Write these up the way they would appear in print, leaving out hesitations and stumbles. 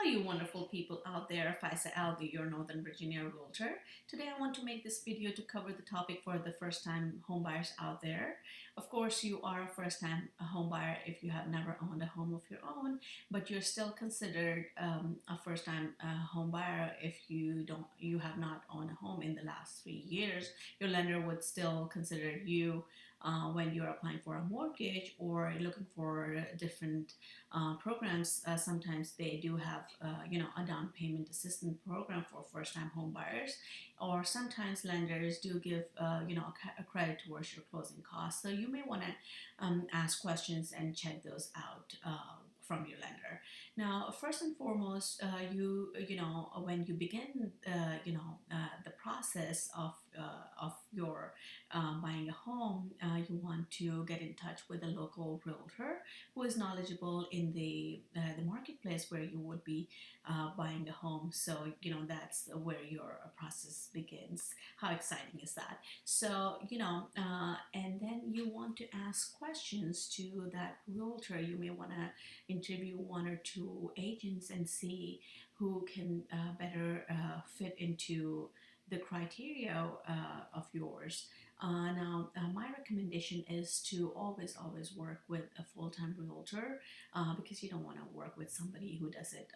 you wonderful people out there. Faiza Alvi, your Northern Virginia realtor. Today I want to make this video to cover the topic for the first time homebuyers out there. Of course, you are a first time home buyer if you have never owned a home of your own, but you're still considered a first time home buyer if you have not owned a home in the last 3 years. Your lender would still consider you when you're applying for a mortgage or looking for different programs. Sometimes they do have, a down payment assistance program for first-time home buyers, or sometimes lenders do give, a credit towards your closing costs. So you may want to ask questions and check those out. From your lender. Now, first and foremost, when you begin, the process of your buying a home, you want to get in touch with a local realtor who is knowledgeable in the marketplace where you would be buying a home. So that's where your process begins. How exciting is that? So and then you want to ask questions to that realtor. You may want to interview one or two agents and see who can better fit into the criteria of yours. My recommendation is to always work with a full-time realtor because you don't want to work with somebody who does it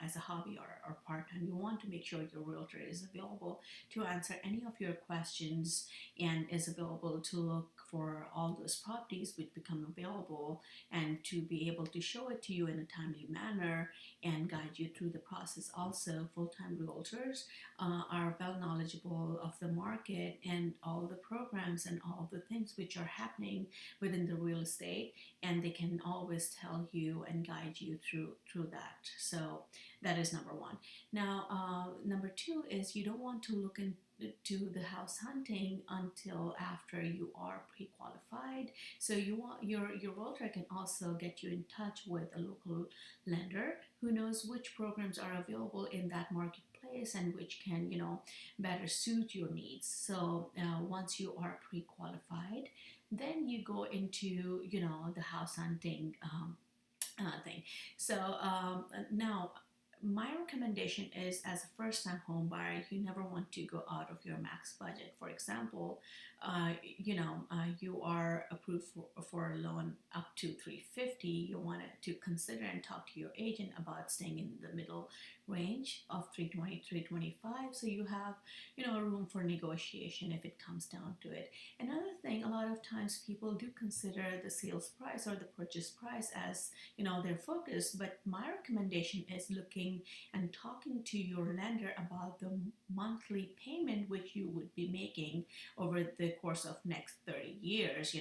as a hobby or part-time. You want to make sure your realtor is available to answer any of your questions and is available to look for all those properties which become available and to be able to show it to you in a timely manner and guide you through the process. Also, full-time realtors are well knowledgeable of the market and all the programs and all the things which are happening within the real estate, and they can always tell you and guide you through that. So that is number one. Now, number two is you don't want to look into the house hunting until after you are pre-qualified. So you want your realtor can also get you in touch with a local lender who knows which programs are available in that marketplace and which can better suit your needs. So once you are pre-qualified, then you go into the house hunting thing. So now my recommendation is, as a first-time home buyer, you never want to go out of your max budget. For example, you are approved for a loan up to 350. You want to consider and talk to your agent about staying in the middle range of 320, 325. So you have room for negotiation if it comes down to it. Another thing, a lot of times people do consider the sales price or the purchase price as their focus, but my recommendation is looking and talking to your lender about the monthly payment which you would be making over the course of next 30 years,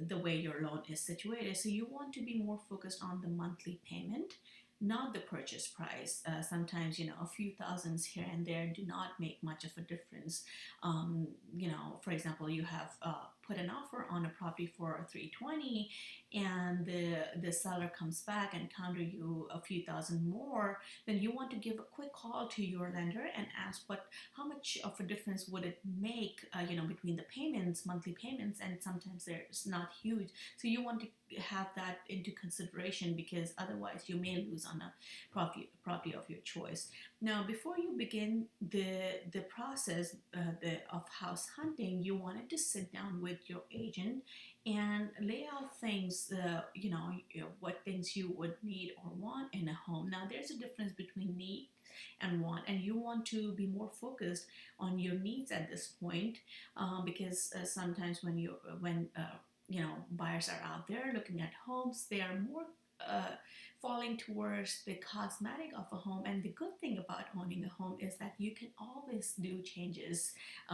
the way your loan is situated. So you want to be more focused on the monthly payment, not the purchase price. Sometimes a few thousands here and there do not make much of a difference. For example, you have put an offer on a property for 320 and the seller comes back and counter you a few thousand more, then you want to give a quick call to your lender and ask how much of a difference would it make between the payments, monthly payments, and sometimes there's not huge. So you want to have that into consideration because otherwise you may lose on a property of your choice. Now, before you begin the process of house hunting, you wanted to sit down with your agent and lay out things, what things you would need or want in a home. Now, there's a difference between need and want, and you want to be more focused on your needs at this point because sometimes when buyers are out there looking at homes, they are more falling towards the cosmetic of a home. And the good thing about owning a home is that you can always do changes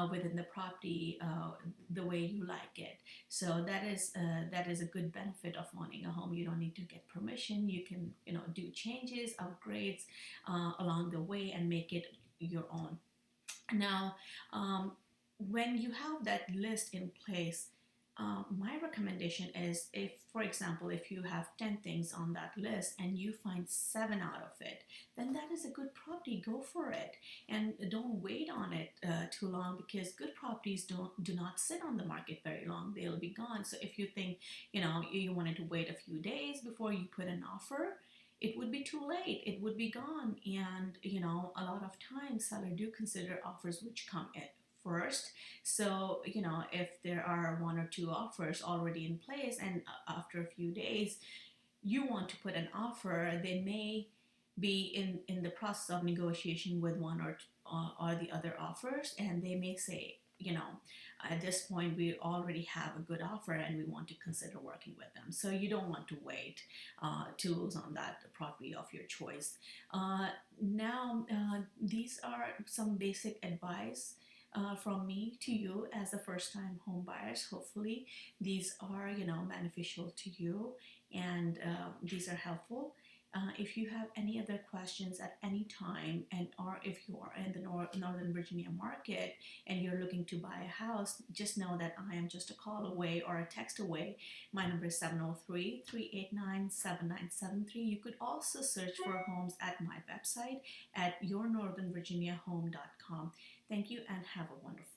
within the property the way you like it. So that is a good benefit of owning a home. You don't need to get permission. You can do changes, upgrades along the way and make it your own. Now, when you have that list in place, my recommendation is, if for example if you have 10 things on that list and you find 7 out of it, then that is a good property. Go for it and don't wait on it too long, because good properties do not sit on the market very long. They'll be gone. So if you think you wanted to wait a few days before you put an offer, it would be too late. It would be gone. And, a lot of times seller do consider offers which come in first. So, if there are one or two offers already in place and after a few days you want to put an offer, they may be in the process of negotiation with one or the other offers, and they may say, at this point we already have a good offer and we want to consider working with them. So you don't want to wait to lose on that property of your choice. Now, these are some basic advice from me to you as a first-time home buyers. Hopefully, these are beneficial to you, and these are helpful. If you have any other questions at any time, and or if you are in the Northern Virginia market and you're looking to buy a house, just know that I am just a call away or a text away. My number is 703-389-7973. You could also search for homes at my website at yournorthernvirginiahome.com. Thank you and have a wonderful